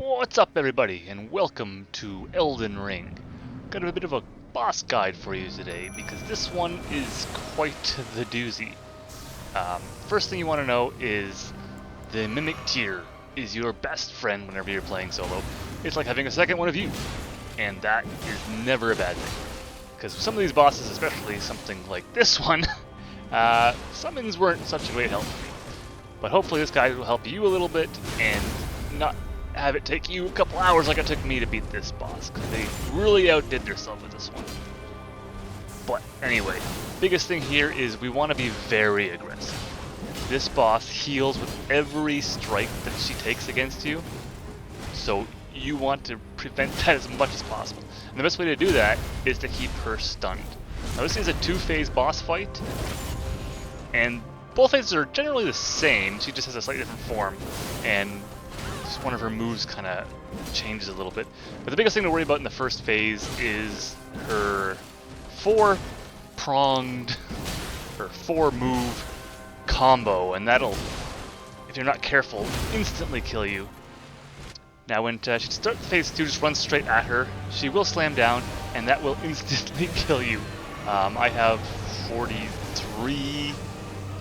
What's up everybody, and welcome to Elden Ring. Got a bit of a boss guide for you today, because this one is quite the doozy. First thing you want to know is the Mimic Tier is your best friend whenever you're playing solo. It's like having a second one of you, and that is never a bad thing. Because some of these bosses, especially something like this one, summons weren't such a great help for me. But hopefully this guide will help you a little bit, and not have it take you a couple hours like it took me to beat this boss, because they really outdid themselves with this one. But anyway, biggest thing here is we want to be very aggressive. This boss heals with every strike that she takes against you, so you want to prevent that as much as possible. And the best way to do that is to keep her stunned. Now this is a two-phase boss fight, and both phases are generally the same, she just has a slightly different form, and one of her moves kind of changes a little bit. But the biggest thing to worry about in the first phase is her four-pronged, or four-move combo, and that'll, if you're not careful, instantly kill you. Now when she starts phase 2, just run straight at her. She will slam down, and that will instantly kill you. I have 43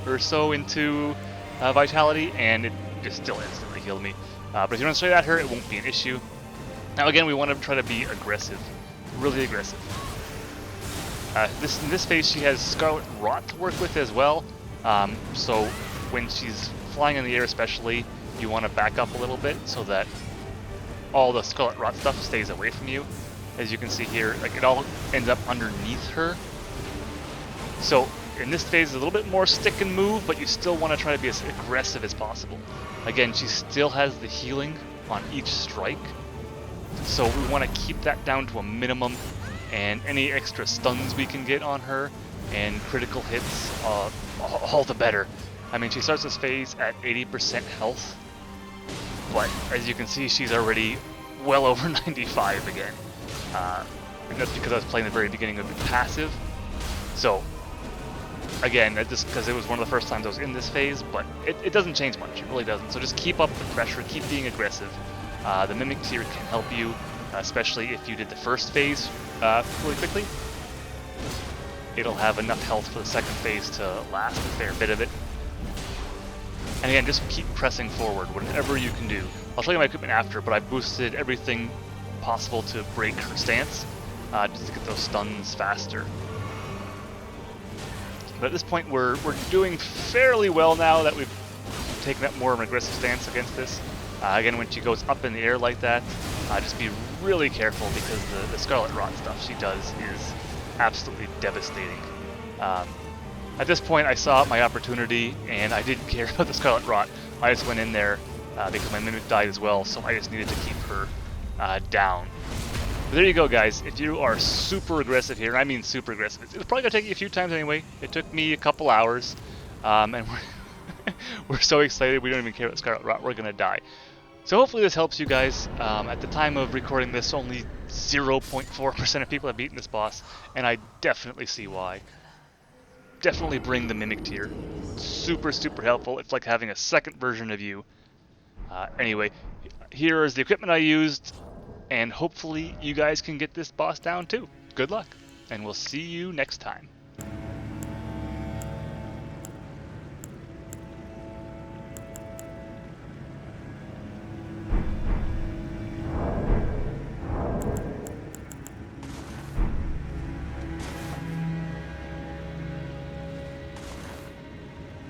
or so into Vitality, and it just still instantly killed me. But if you run straight at her, it won't be an issue. Now again, we want to try to be aggressive, really aggressive. In this phase, she has Scarlet Rot to work with as well. So when she's flying in the air especially, you want to back up a little bit so that all the Scarlet Rot stuff stays away from you. As you can see here, like it all ends up underneath her. So in this phase, it's a little bit more stick and move, but you still want to try to be as aggressive as possible. Again, she still has the healing on each strike, so we want to keep that down to a minimum, and any extra stuns we can get on her and critical hits, all the better. I mean, she starts this phase at 80% health, but as you can see, she's already well over 95 again. And that's because I was playing the very beginning of the passive. So again, just because it was one of the first times I was in this phase, but it doesn't change much, it really doesn't. So just keep up the pressure, keep being aggressive. The Mimic Tier can help you, especially if you did the first phase really quickly. It'll have enough health for the second phase to last a fair bit of it. And again, just keep pressing forward, whatever you can do. I'll show you my equipment after, but I boosted everything possible to break her stance, just to get those stuns faster. But at this point, we're doing fairly well now that we've taken up more of an aggressive stance against this. Again, when she goes up in the air like that, just be really careful, because the Scarlet Rot stuff she does is absolutely devastating. At this point, I saw my opportunity, and I didn't care about the Scarlet Rot. I just went in there because my Mimic died as well, so I just needed to keep her down. But there you go, guys. If you are super aggressive here, and I mean super aggressive, it's probably going to take you a few times anyway. It took me a couple hours, and we're so excited we don't even care about Scarlet Rot. We're going to die. So hopefully this helps you guys. At the time of recording this, only 0.4% of people have beaten this boss, and I definitely see why. Definitely bring the Mimic Tier. Super, super helpful. It's like having a second version of you. Anyway, here is the equipment I used, and hopefully you guys can get this boss down too. Good luck, and we'll see you next time.